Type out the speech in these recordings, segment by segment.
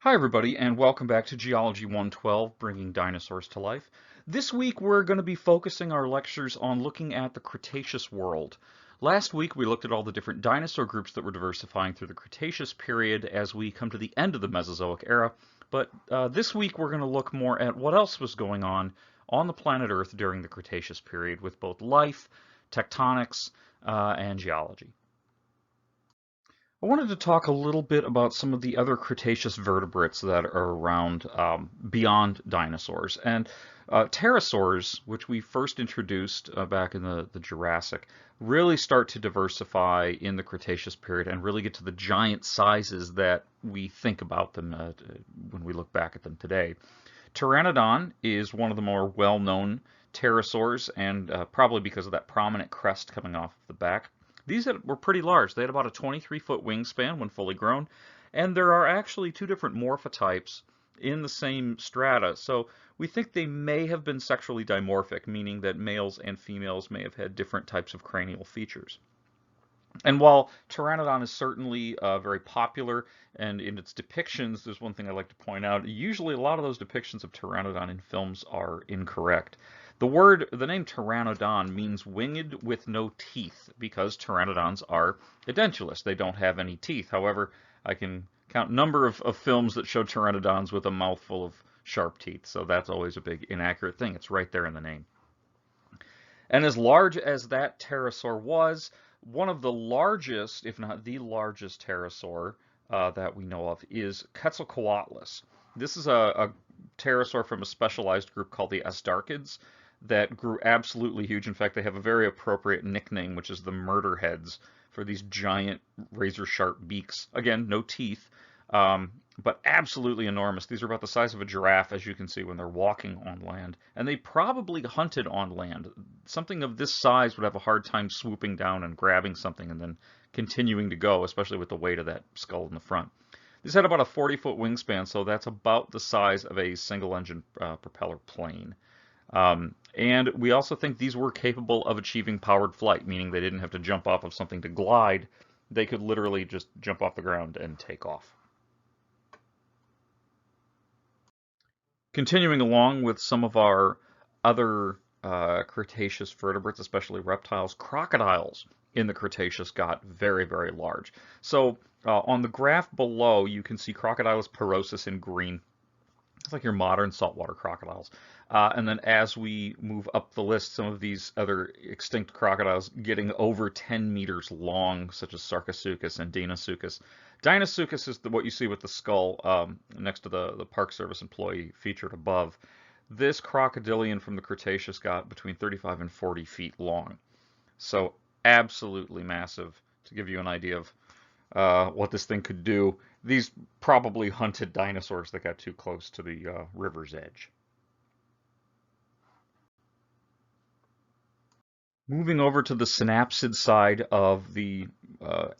Hi everybody, and welcome back to Geology 112, bringing dinosaurs to life. This week we're going to be focusing our lectures on looking at the Cretaceous world. Last week we looked at all the different dinosaur groups that were diversifying through the Cretaceous period as we come to the end of the Mesozoic era, but this week we're going to look more at what else was going on the planet Earth during the Cretaceous period with both life, tectonics, and geology. I wanted to talk a little bit about some of the other Cretaceous vertebrates that are around beyond dinosaurs. And pterosaurs, which we first introduced back in the Jurassic, really start to diversify in the Cretaceous period and really get to the giant sizes that we think about them when we look back at them today. Pteranodon is one of the more well-known pterosaurs, and probably because of that prominent crest coming off the back. These were pretty large. They had about a 23-foot wingspan when fully grown, and there are actually two different morphotypes in the same strata. So we think they may have been sexually dimorphic, meaning that males and females may have had different types of cranial features. And while Pteranodon is certainly very popular, and in its depictions, there's one thing I'd like to point out. Usually a lot of those depictions of Pteranodon in films are incorrect. The name Pteranodon means winged with no teeth, because Pteranodons are edentulous. They don't have any teeth. However, I can count a number of films that show Pteranodons with a mouthful of sharp teeth, so that's always a big inaccurate thing. It's right there in the name. And as large as that pterosaur was, one of the largest, if not the largest pterosaur that we know of is Quetzalcoatlus. This is a pterosaur from a specialized group called the Astarchids that grew absolutely huge. In fact, they have a very appropriate nickname, which is the murder heads, for these giant razor-sharp beaks. Again, no teeth, but absolutely enormous. These are about the size of a giraffe, as you can see, when they're walking on land. And they probably hunted on land. Something of this size would have a hard time swooping down and grabbing something and then continuing to go, especially with the weight of that skull in the front. These had about a 40-foot wingspan, so that's about the size of a single-engine propeller plane. And we also think these were capable of achieving powered flight, meaning they didn't have to jump off of something to glide. They could literally just jump off the ground and take off. Continuing along with some of our other Cretaceous vertebrates, especially reptiles, crocodiles in the Cretaceous got very, very large. So on the graph below, you can see Crocodylus porosus in green. It's like your modern saltwater crocodiles. And then as we move up the list, some of these other extinct crocodiles getting over 10 meters long, such as Sarcosuchus and Deinosuchus. Deinosuchus is what you see with the skull next to the Park Service employee featured above. This crocodilian from the Cretaceous got between 35 and 40 feet long. So absolutely massive, to give you an idea of what this thing could do. These probably hunted dinosaurs that got too close to the river's edge. Moving over to the synapsid side of the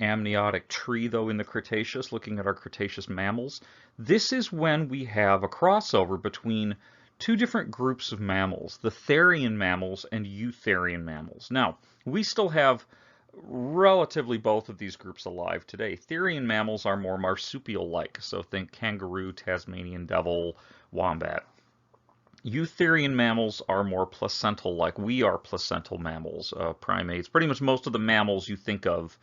amniotic tree, though, in the Cretaceous, looking at our Cretaceous mammals, this is when we have a crossover between two different groups of mammals, the Therian mammals and Eutherian mammals. Now, we still have relatively both of these groups alive today. Therian mammals are more marsupial-like, so think kangaroo, Tasmanian devil, wombat. Eutherian mammals are more placental-like. We are placental mammals, primates. Pretty much most of the mammals you think of,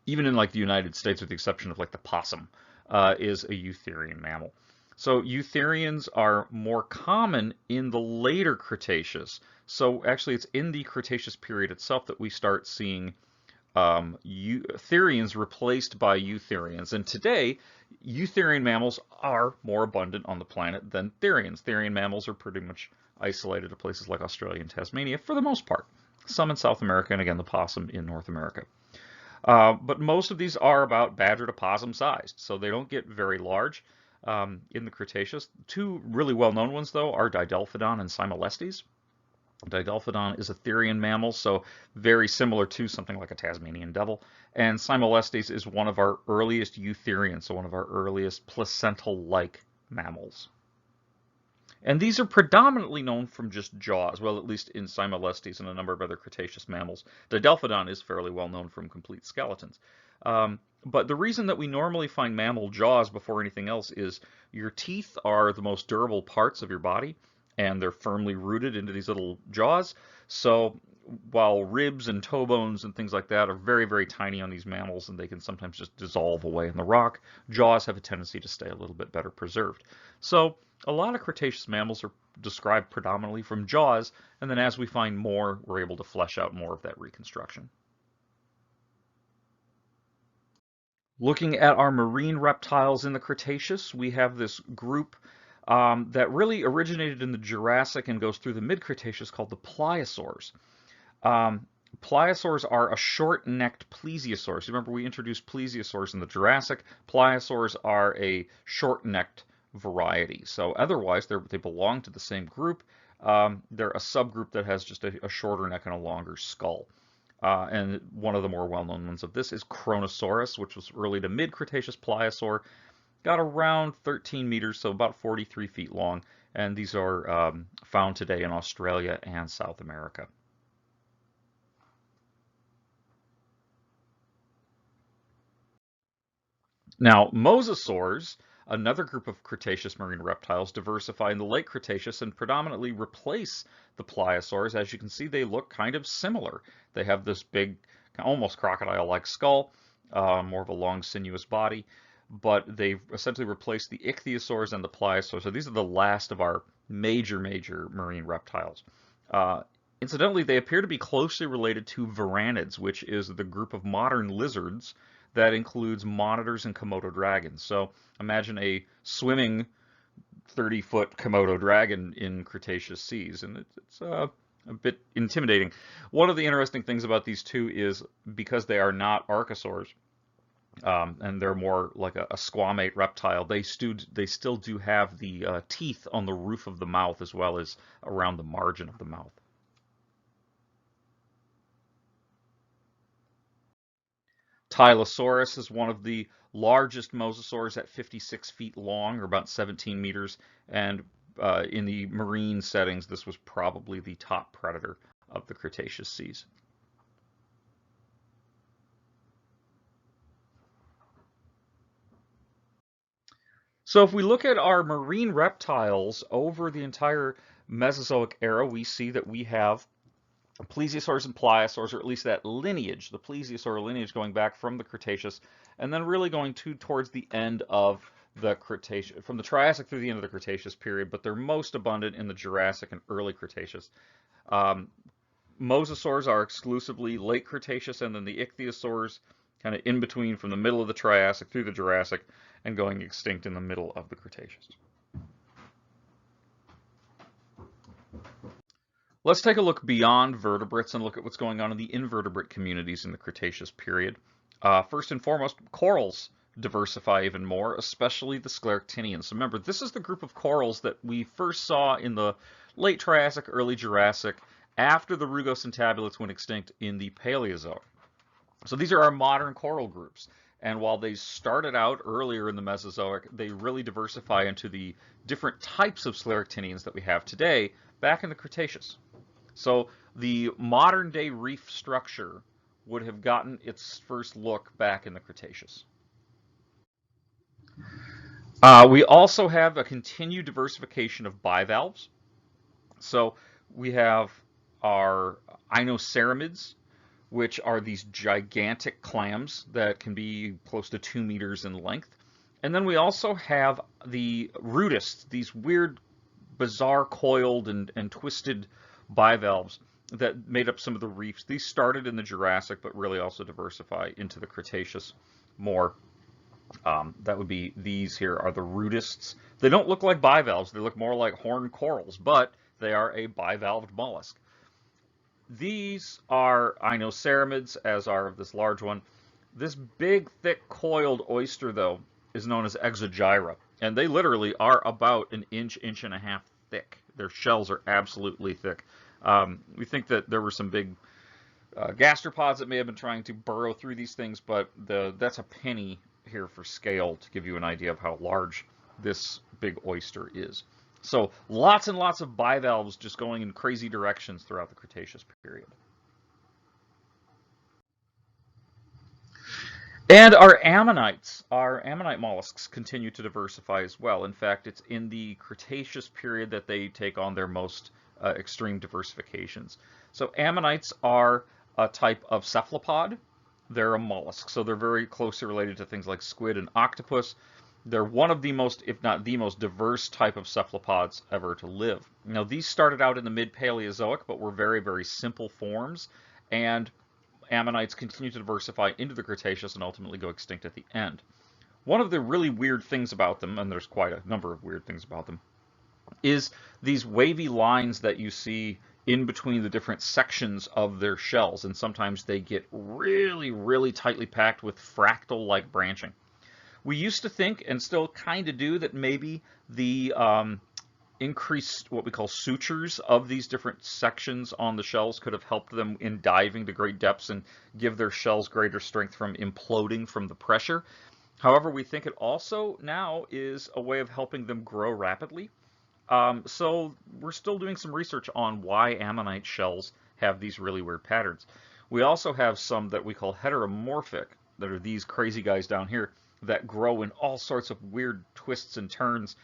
even in like the United States, with the exception of like the possum, is a Eutherian mammal. So Eutherians are more common in the later Cretaceous. So actually it's in the Cretaceous period itself that we start seeing Therians replaced by Eutherians. And today, Eutherian mammals are more abundant on the planet than Therians. Therian mammals are pretty much isolated to places like Australia and Tasmania for the most part. Some in South America, and again, the possum in North America. But most of these are about badger to possum sized, so they don't get very large in the Cretaceous. Two really well-known ones, though, are Didelphodon and Cymolestes. Didelphodon is a Therian mammal, so very similar to something like a Tasmanian devil. And Cymolestes is one of our earliest Eutherians, so one of our earliest placental-like mammals. And these are predominantly known from just jaws, well, at least in Cymolestes and a number of other Cretaceous mammals. Didelphodon is fairly well known from complete skeletons. But the reason that we normally find mammal jaws before anything else is your teeth are the most durable parts of your body, and they're firmly rooted into these little jaws. So while ribs and toe bones and things like that are very, very tiny on these mammals, and they can sometimes just dissolve away in the rock, jaws have a tendency to stay a little bit better preserved. So a lot of Cretaceous mammals are described predominantly from jaws, and then as we find more, we're able to flesh out more of that reconstruction. Looking at our marine reptiles in the Cretaceous, we have this group that really originated in the Jurassic and goes through the mid-Cretaceous called the pliosaurs. Um, Pliosaurs are a short-necked plesiosaurs. Remember, we introduced plesiosaurs in the Jurassic. Pliosaurs are a short-necked variety. So otherwise, they belong to the same group. They're a subgroup that has just a shorter neck and a longer skull. And one of the more well-known ones of this is Kronosaurus, which was early to mid-Cretaceous pliosaur. Got around 13 meters, so about 43 feet long. And these are found today in Australia and South America. Now, mosasaurs, another group of Cretaceous marine reptiles, diversify in the late Cretaceous and predominantly replace the pliosaurs. As you can see, they look kind of similar. They have this big, almost crocodile-like skull, more of a long, sinuous body, but they've essentially replaced the ichthyosaurs and the pliosaurs. So these are the last of our major marine reptiles. Incidentally, they appear to be closely related to varanids, which is the group of modern lizards that includes monitors and Komodo dragons. So imagine a swimming 30-foot Komodo dragon in Cretaceous seas, and it's a bit intimidating. One of the interesting things about these two is because they are not archosaurs, and they're more like a squamate reptile, they still do have the teeth on the roof of the mouth as well as around the margin of the mouth. Tylosaurus is one of the largest mosasaurs at 56 feet long, or about 17 meters, and in the marine settings, this was probably the top predator of the Cretaceous seas. So if we look at our marine reptiles over the entire Mesozoic era, we see that we have plesiosaurs and pliosaurs, or at least that lineage, the plesiosaur lineage going back from the Cretaceous, and then really going towards the end of the Cretaceous, from the Triassic through the end of the Cretaceous period, but they're most abundant in the Jurassic and early Cretaceous. Um, Mosasaurs are exclusively late Cretaceous, and then the ichthyosaurs kind of in between from the middle of the Triassic through the Jurassic and going extinct in the middle of the Cretaceous. Let's take a look beyond vertebrates and look at what's going on in the invertebrate communities in the Cretaceous period. First and foremost, corals diversify even more, especially the scleractinians. So remember, this is the group of corals that we first saw in the late Triassic, early Jurassic, after the rugosentabulots went extinct in the Paleozoic. So these are our modern coral groups. And while they started out earlier in the Mesozoic, they really diversify into the different types of scleractinians that we have today back in the Cretaceous. So the modern day reef structure would have gotten its first look back in the Cretaceous. We also have a continued diversification of bivalves. So we have our inoceramids, which are these gigantic clams that can be close to 2 meters in length. And then we also have the rudists, these weird, bizarre coiled and twisted bivalves that made up some of the reefs. These started in the Jurassic, but really also diversify into the Cretaceous more. That would be these here are the rudists. They don't look like bivalves. They look more like horned corals, but they are a bivalved mollusk. These are inoceramids, as are this large one. This big, thick, coiled oyster, though, is known as Exogyra, and they literally are about an inch, inch and a half thick. Their shells are absolutely thick. We think that there were some big gastropods that may have been trying to burrow through these things, but that's a penny here for scale to give you an idea of how large this big oyster is. So lots and lots of bivalves just going in crazy directions throughout the Cretaceous period. And our ammonites, our ammonite mollusks continue to diversify as well. In fact, it's in the Cretaceous period that they take on their most extreme diversifications. So ammonites are a type of cephalopod. They're a mollusk, so they're very closely related to things like squid and octopus. They're one of the most, if not the most diverse type of cephalopods ever to live. Now, these started out in the mid-Paleozoic, but were very, very simple forms, and ammonites continue to diversify into the Cretaceous and ultimately go extinct at the end. One of the really weird things about them, and there's quite a number of weird things about them, is these wavy lines that you see in between the different sections of their shells, and sometimes they get really, really tightly packed with fractal-like branching. We used to think, and still kind of do, that maybe the increased what we call sutures of these different sections on the shells could have helped them in diving to great depths and give their shells greater strength from imploding from the pressure. However, we think it also now is a way of helping them grow rapidly. So we're still doing some research on why ammonite shells have these really weird patterns. We also have some that we call heteromorphic, that are these crazy guys down here that grow in all sorts of weird twists and turns,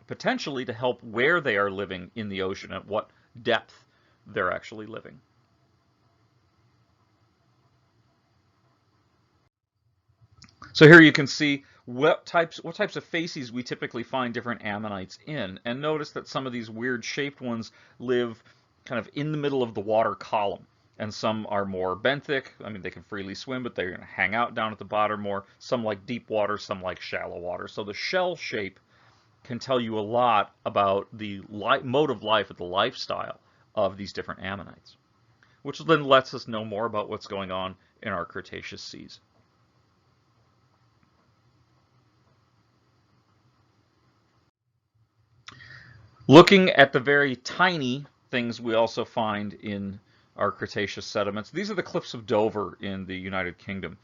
potentially to help where they are living in the ocean, at what depth they're actually living. So here you can see what types of facies we typically find different ammonites in, and notice that some of these weird shaped ones live kind of in the middle of the water column, and some are more benthic. I mean, they can freely swim, but they're going to hang out down at the bottom more. Some like deep water, some like shallow water. So the shell shape can tell you a lot about the mode of life, or the lifestyle of these different ammonites, which then lets us know more about what's going on in our Cretaceous seas. Looking at the very tiny things we also find in our Cretaceous sediments, these are the cliffs of Dover in the United Kingdom.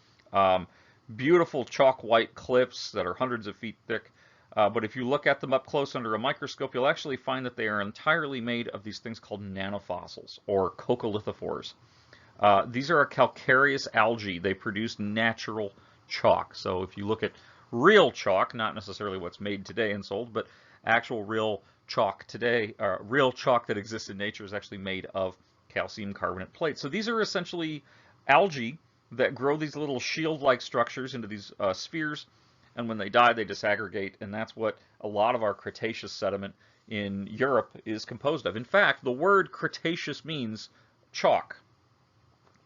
Beautiful chalk white cliffs that are hundreds of feet thick. But if you look at them up close under a microscope, you'll actually find that they are entirely made of these things called nanofossils, or coccolithophores. These are a calcareous algae. They produce natural chalk. So if you look at real chalk, not necessarily what's made today and sold, but actual real chalk today, real chalk that exists in nature, is actually made of calcium carbonate plates. So these are essentially algae that grow these little shield-like structures into these spheres, and when they die, they disaggregate, and that's what a lot of our Cretaceous sediment in Europe is composed of. In fact, the word Cretaceous means chalk,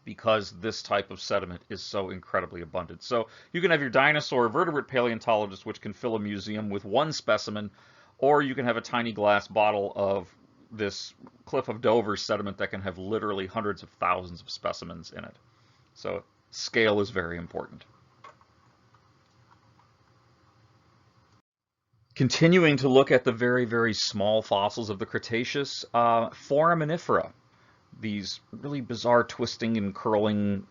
because this type of sediment is so incredibly abundant. So you can have your dinosaur vertebrate paleontologist, which can fill a museum with one specimen, or you can have a tiny glass bottle of this Cliff of Dover sediment that can have literally hundreds of thousands of specimens in it. So scale is very important. Continuing to look at the very, very small fossils of the Cretaceous, foraminifera, these really bizarre twisting and curling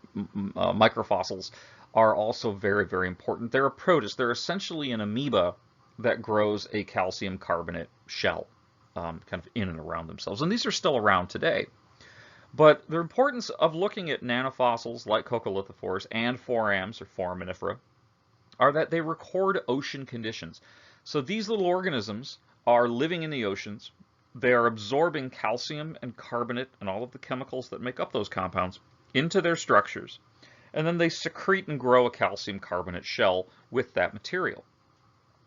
microfossils, are also very, very important. They're a protist. They're essentially an amoeba that grows a calcium carbonate shell kind of in and around themselves. And these are still around today. But the importance of looking at nanofossils like coccolithophores and forams, or foraminifera, are that they record ocean conditions. So these little organisms are living in the oceans. They are absorbing calcium and carbonate and all of the chemicals that make up those compounds into their structures. And then they secrete and grow a calcium carbonate shell with that material.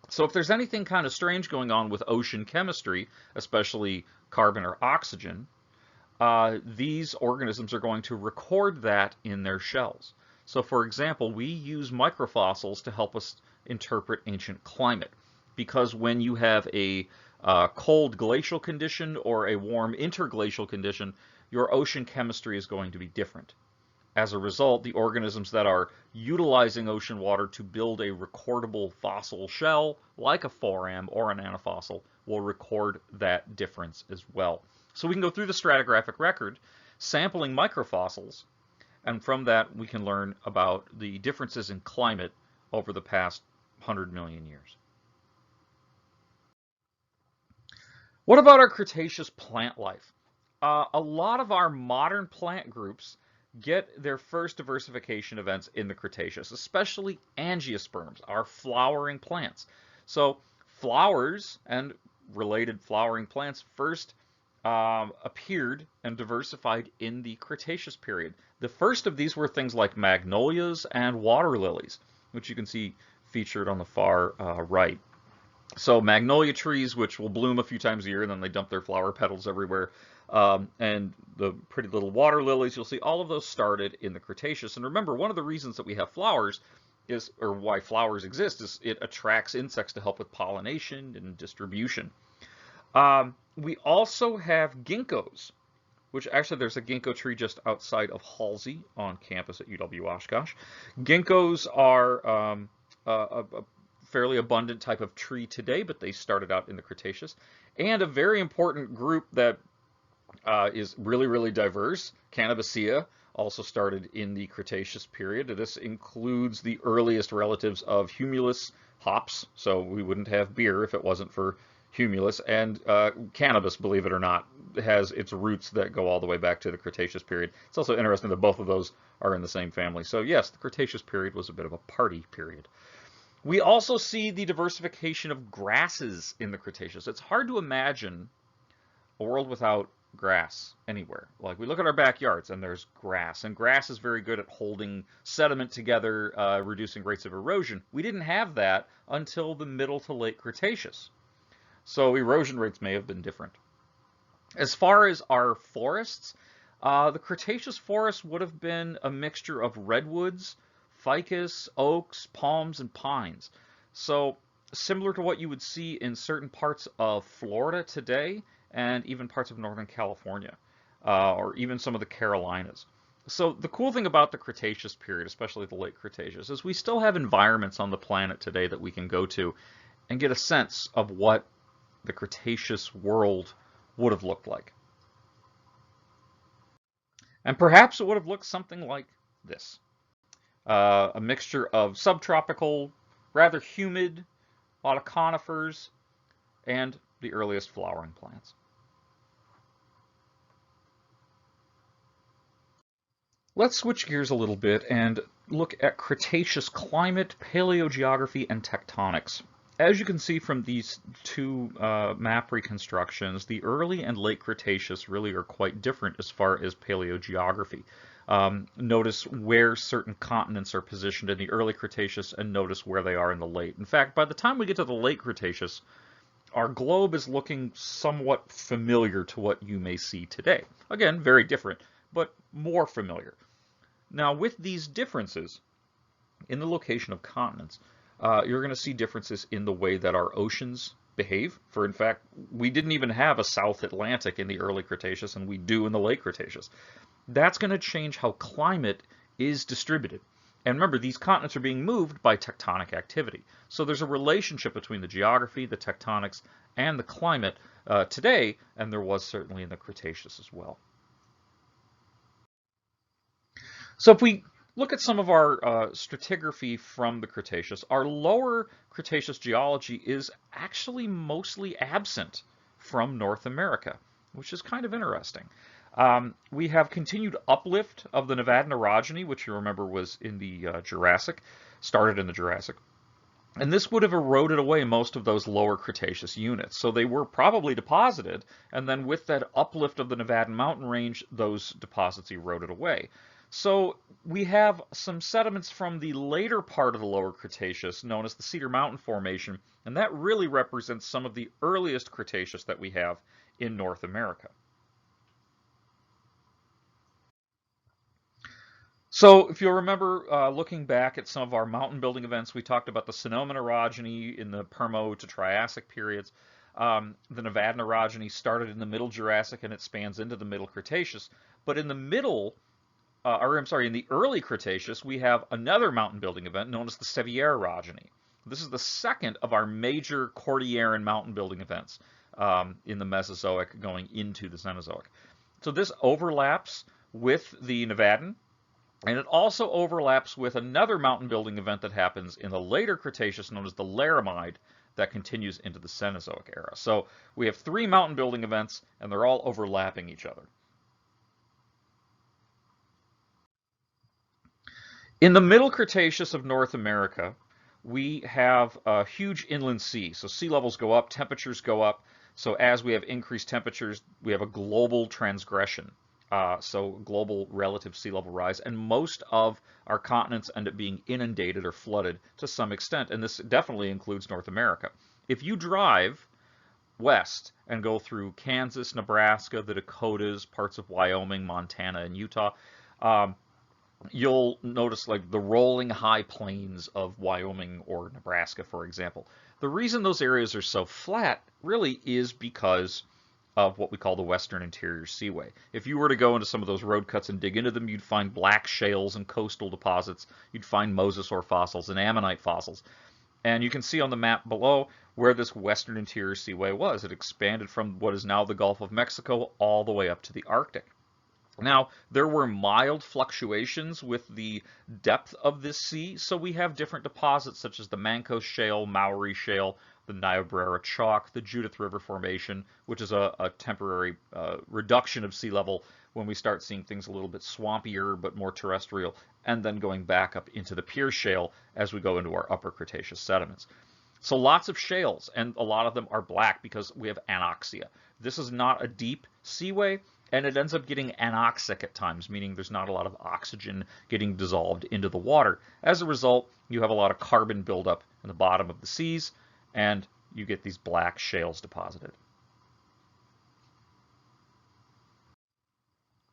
So if there's anything kind of strange going on with ocean chemistry, especially carbon or oxygen, these organisms are going to record that in their shells. So for example, we use microfossils to help us interpret ancient climate, because when you have a cold glacial condition or a warm interglacial condition, your ocean chemistry is going to be different. As a result, the organisms that are utilizing ocean water to build a recordable fossil shell, like a foram or a nanofossil, will record that difference as well. So we can go through the stratigraphic record, sampling microfossils, and from that we can learn about the differences in climate over the past 100 million years. What about our Cretaceous plant life? A lot of our modern plant groups get their first diversification events in the Cretaceous, especially angiosperms, our flowering plants. So flowers and related flowering plants first appeared and diversified in the Cretaceous period. The first of these were things like magnolias and water lilies, which you can see featured on the far right. So magnolia trees, which will bloom a few times a year, and then they dump their flower petals everywhere. And the pretty little water lilies, you'll see all of those started in the Cretaceous. And remember, one of the reasons that we have flowers is, or why flowers exist, is it attracts insects to help with pollination and distribution. We also have ginkgos, which actually there's a ginkgo tree just outside of Halsey on campus at UW Oshkosh. Ginkgos are a fairly abundant type of tree today, but they started out in the Cretaceous. And a very important group that is really, really diverse, Cannabacea, also started in the Cretaceous period. This includes the earliest relatives of humulus hops, so we wouldn't have beer if it wasn't for humulus, and cannabis, believe it or not, has its roots that go all the way back to the Cretaceous period. It's also interesting that both of those are in the same family. So yes, the Cretaceous period was a bit of a party period. We also see the diversification of grasses in the Cretaceous. It's hard to imagine a world without grass anywhere. Like, we look at our backyards and there's grass, and grass is very good at holding sediment together, reducing rates of erosion. We didn't have that until the middle to late Cretaceous. So erosion rates may have been different. As far as our forests, the Cretaceous forest would have been a mixture of redwoods, ficus, oaks, palms, and pines. So similar to what you would see in certain parts of Florida today, and even parts of Northern California, or even some of the Carolinas. So the cool thing about the Cretaceous period, especially the late Cretaceous, is we still have environments on the planet today that we can go to and get a sense of what the Cretaceous world would have looked like. And perhaps it would have looked something like this. A mixture of subtropical, rather humid, a lot of conifers, and the earliest flowering plants. Let's switch gears a little bit and look at Cretaceous climate, paleogeography, and tectonics. As you can see from these two map reconstructions, the early and late Cretaceous really are quite different as far as paleogeography. Notice where certain continents are positioned in the early Cretaceous, and notice where they are in the late. In fact, by the time we get to the late Cretaceous, our globe is looking somewhat familiar to what you may see today. Again, very different, but more familiar. Now, with these differences in the location of continents, you're going to see differences in the way that our oceans behave. For in fact, we didn't even have a South Atlantic in the early Cretaceous, and we do in the late Cretaceous. That's going to change how climate is distributed. And remember, these continents are being moved by tectonic activity. So there's a relationship between the geography, the tectonics, and the climate today, and there was certainly in the Cretaceous as well. So if we look at some of our stratigraphy from the Cretaceous, our lower Cretaceous geology is actually mostly absent from North America, which is kind of interesting. We have continued uplift of the Nevadan orogeny, which you remember was in the Jurassic, started in the Jurassic. And this would have eroded away most of those lower Cretaceous units. So they were probably deposited, and then with that uplift of the Nevadan mountain range, those deposits eroded away. So we have some sediments from the later part of the lower Cretaceous, known as the Cedar Mountain Formation, and that really represents some of the earliest Cretaceous that we have in North America. So if you'll remember, looking back at some of our mountain building events, we talked about the Sonoman orogeny in the Permo to Triassic periods. The Nevadan orogeny started in the Middle Jurassic and it spans into the Middle Cretaceous. But in the middle, in the early Cretaceous, we have another mountain building event known as the Sevier orogeny. This is the second of our major Cordilleran mountain building events in the Mesozoic going into the Cenozoic. So this overlaps with the Nevadan, and it also overlaps with another mountain building event that happens in the later Cretaceous known as the Laramide that continues into the Cenozoic era. So we have three mountain building events, and they're all overlapping each other. In the Middle Cretaceous of North America, we have a huge inland sea. So sea levels go up, temperatures go up. So as we have increased temperatures, we have a global transgression. So global relative sea level rise. And most of our continents end up being inundated or flooded to some extent. And this definitely includes North America. If you drive west and go through Kansas, Nebraska, the Dakotas, parts of Wyoming, Montana, and Utah, um, you'll notice like the rolling high plains of Wyoming or Nebraska, for example. The reason those areas are so flat really is because of what we call the Western Interior Seaway. If you were to go into some of those road cuts and dig into them, you'd find black shales and coastal deposits. You'd find mosasaur fossils and ammonite fossils. And you can see on the map below where this Western Interior Seaway was. It expanded from what is now the Gulf of Mexico all the way up to the Arctic. Now, there were mild fluctuations with the depth of this sea, so we have different deposits such as the Mancos Shale, Mowry Shale, the Niobrara Chalk, the Judith River Formation, which is a temporary reduction of sea level when we start seeing things a little bit swampier but more terrestrial, and then going back up into the Pierce Shale as we go into our Upper Cretaceous sediments. So lots of shales, and a lot of them are black because we have anoxia. This is not a deep seaway, and it ends up getting anoxic at times, meaning there's not a lot of oxygen getting dissolved into the water. As a result, you have a lot of carbon buildup in the bottom of the seas, and you get these black shales deposited.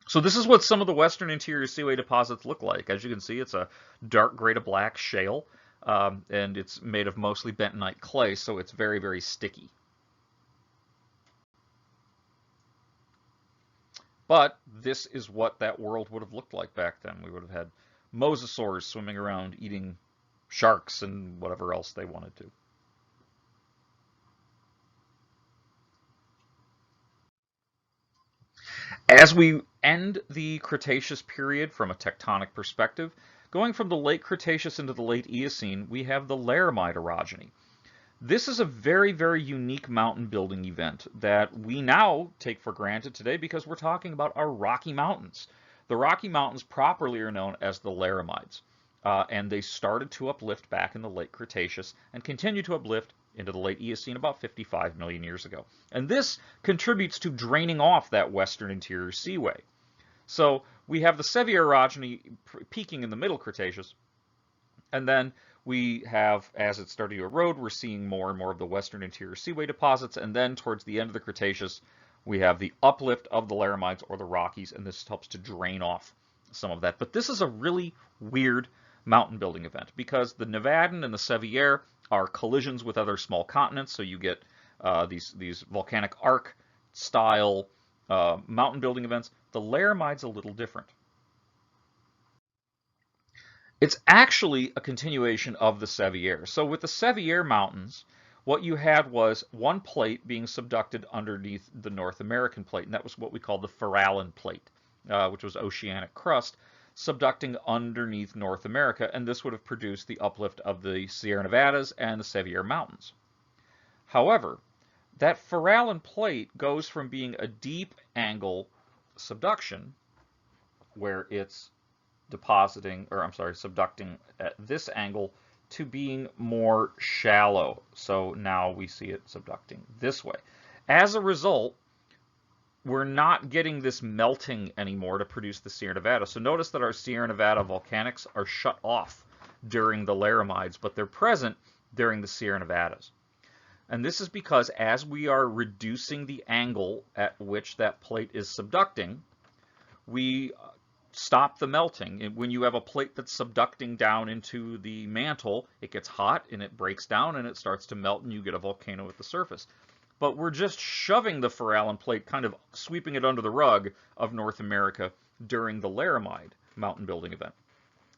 So this is what some of the Western Interior Seaway deposits look like. As you can see, it's a dark gray to black shale, and it's made of mostly bentonite clay, so it's very, very sticky. But this is what that world would have looked like back then. We would have had mosasaurs swimming around eating sharks and whatever else they wanted to. As we end the Cretaceous period from a tectonic perspective, going from the late Cretaceous into the late Eocene, we have the Laramide orogeny. This is a very, very unique mountain building event that we now take for granted today because we're talking about our Rocky Mountains. The Rocky Mountains properly are known as the Laramides, and they started to uplift back in the late Cretaceous and continue to uplift into the late Eocene about 55 million years ago. And this contributes to draining off that Western Interior Seaway. So we have the Sevier orogeny peaking in the Middle Cretaceous, and then we have, as it's starting to erode, we're seeing more and more of the Western Interior Seaway deposits, and then towards the end of the Cretaceous, we have the uplift of the Laramides or the Rockies, and this helps to drain off some of that. But this is a really weird mountain building event because the Nevadan and the Sevier are collisions with other small continents, so you get these volcanic arc style mountain building events. The Laramide's a little different. It's actually a continuation of the Sevier. So with the Sevier Mountains, what you had was one plate being subducted underneath the North American plate, and that was what we call the Farallon Plate, which was oceanic crust, subducting underneath North America, and this would have produced the uplift of the Sierra Nevadas and the Sevier Mountains. However, that Farallon Plate goes from being a deep angle subduction, where it's subducting at this angle, to being more shallow. So now we see it subducting this way. As a result, we're not getting this melting anymore to produce the Sierra Nevada. So notice that our Sierra Nevada volcanics are shut off during the Laramides, but they're present during the Sierra Nevadas. And this is because as we are reducing the angle at which that plate is subducting, we stop the melting. When you have a plate that's subducting down into the mantle, it gets hot and it breaks down and it starts to melt and you get a volcano at the surface. But we're just shoving the Farallon Plate, kind of sweeping it under the rug of North America during the Laramide mountain building event.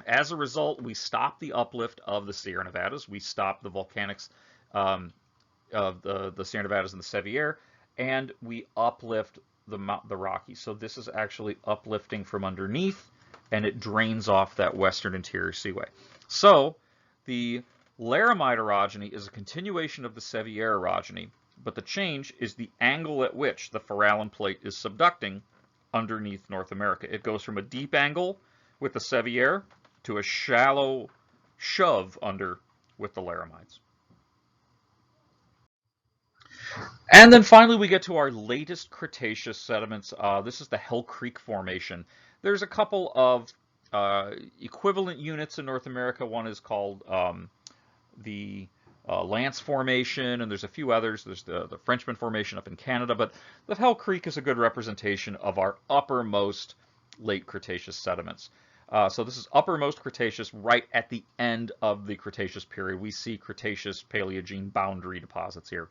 As a result, we stop the uplift of the Sierra Nevadas, we stop the volcanics of the Sierra Nevadas and the Sevier, and we uplift the Rockies. So this is actually uplifting from underneath, and it drains off that Western Interior Seaway. So the Laramide orogeny is a continuation of the Sevier orogeny, but the change is the angle at which the Farallon Plate is subducting underneath North America. It goes from a deep angle with the Sevier to a shallow shove under with the Laramides. And then finally, we get to our latest Cretaceous sediments. This is the Hell Creek Formation. There's a couple of equivalent units in North America. One is called the Lance Formation, and there's a few others. There's the Frenchman Formation up in Canada, but the Hell Creek is a good representation of our uppermost late Cretaceous sediments. So this is uppermost Cretaceous right at the end of the Cretaceous period. We see Cretaceous Paleogene boundary deposits here.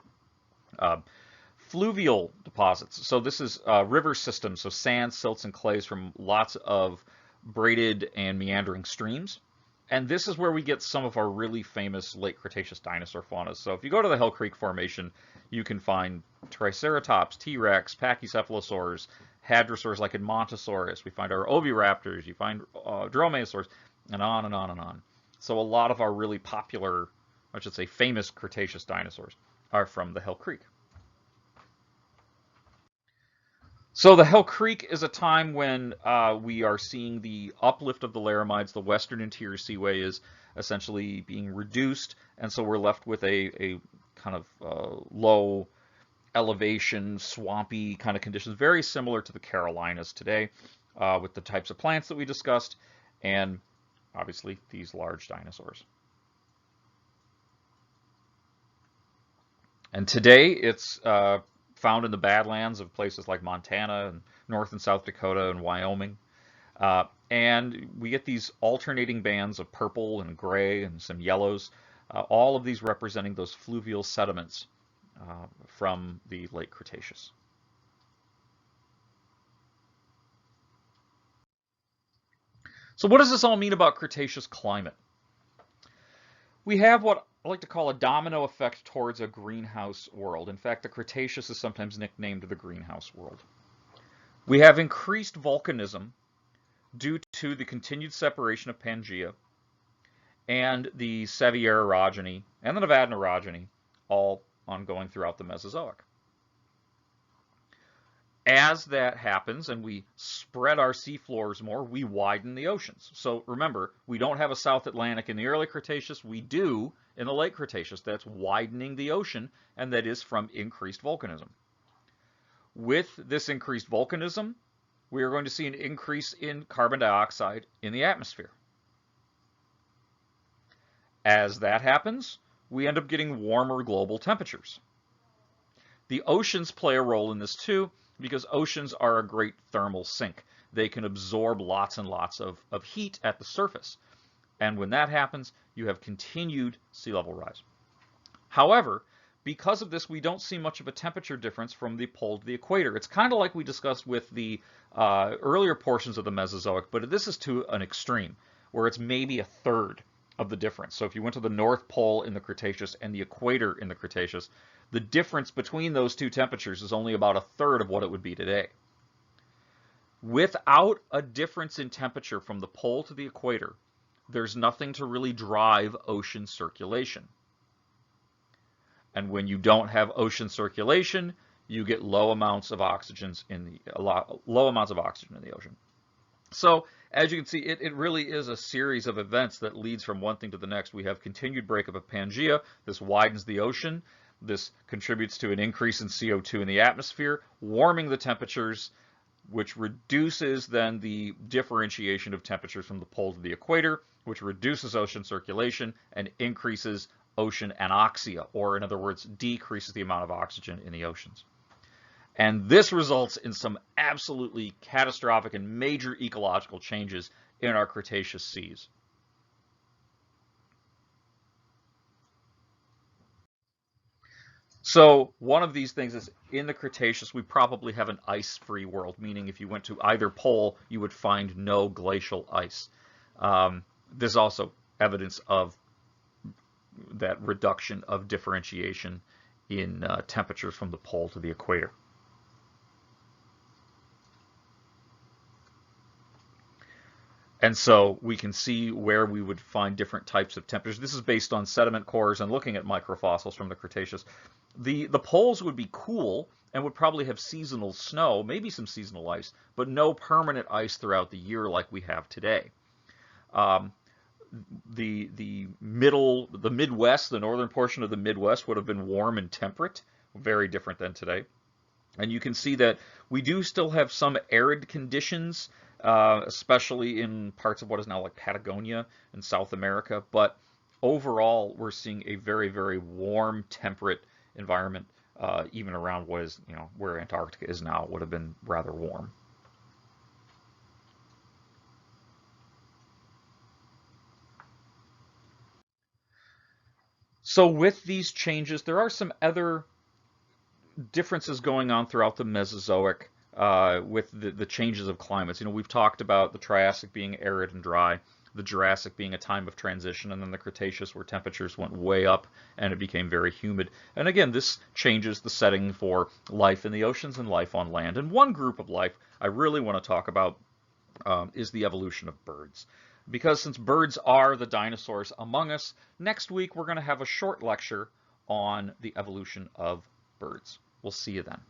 Fluvial deposits. So this is river systems, so sand, silts, and clays from lots of braided and meandering streams. And this is where we get some of our really famous late Cretaceous dinosaur faunas. So if you go to the Hell Creek Formation, you can find Triceratops, T-Rex, Pachycephalosaurs, hadrosaurs like in Montosaurus. We find our oviraptors, you find dromaeosaurs, and on and on and on. So a lot of our really popular, I should say famous Cretaceous dinosaurs are from the Hell Creek. So the Hell Creek is a time when we are seeing the uplift of the Laramides. The western interior seaway is essentially being reduced, and so we're left with a kind of low elevation, swampy kind of conditions, very similar to the Carolinas today, with the types of plants that we discussed, and obviously these large dinosaurs. And today it's found in the Badlands of places like Montana and North and South Dakota and Wyoming. And we get these alternating bands of purple and gray and some yellows, all of these representing those fluvial sediments from the late Cretaceous. So what does this all mean about Cretaceous climate? We have what I like to call a domino effect towards a greenhouse world. In fact, the Cretaceous is sometimes nicknamed the greenhouse world. We have increased volcanism due to the continued separation of Pangaea and the Sevier orogeny and the Nevadan orogeny, all ongoing throughout the Mesozoic. As that happens and we spread our seafloors more, we widen the oceans. So remember, we don't have a South Atlantic in the early Cretaceous. We do in the late Cretaceous. That's widening the ocean, and that is from increased volcanism. With this increased volcanism, we are going to see an increase in carbon dioxide in the atmosphere. As that happens, we end up getting warmer global temperatures. The oceans play a role in this too, because oceans are a great thermal sink. They can absorb lots and lots of heat at the surface. And when that happens, you have continued sea level rise. However, because of this, we don't see much of a temperature difference from the pole to the equator. It's kind of like we discussed with the earlier portions of the Mesozoic, but this is to an extreme, where it's maybe a third of the difference. So if you went to the North Pole in the Cretaceous and the equator in the Cretaceous, the difference between those two temperatures is only about a third of what it would be today. Without a difference in temperature from the pole to the equator, there's nothing to really drive ocean circulation. And when you don't have ocean circulation, you get low amounts of oxygen in the ocean. So as you can see, it really is a series of events that leads from one thing to the next. We have continued breakup of Pangaea. This widens the ocean. This contributes to an increase in CO2 in the atmosphere, warming the temperatures, which reduces then the differentiation of temperatures from the pole to the equator, which reduces ocean circulation and increases ocean anoxia, or in other words, decreases the amount of oxygen in the oceans. And this results in some absolutely catastrophic and major ecological changes in our Cretaceous seas. So one of these things is in the Cretaceous, we probably have an ice-free world, meaning if you went to either pole, you would find no glacial ice. There's also evidence of that reduction of differentiation in temperatures from the pole to the equator. And so we can see where we would find different types of temperatures. This is based on sediment cores and looking at microfossils from the Cretaceous. The poles would be cool and would probably have seasonal snow, maybe some seasonal ice, but no permanent ice throughout the year like we have today. the Midwest, the northern portion of the Midwest would have been warm and temperate, very different than today. And you can see that we do still have some arid conditions, especially in parts of what is now like Patagonia in South America. But overall, we're seeing a very, very warm, temperate environment, even around what is, where Antarctica is now, would have been rather warm. So with these changes, there are some other differences going on throughout the Mesozoic with the changes of climates. We've talked about the Triassic being arid and dry, the Jurassic being a time of transition, and then the Cretaceous where temperatures went way up and it became very humid. And again, this changes the setting for life in the oceans and life on land. And one group of life I really want to talk about is the evolution of birds. Because since birds are the dinosaurs among us, next week we're going to have a short lecture on the evolution of birds. We'll see you then.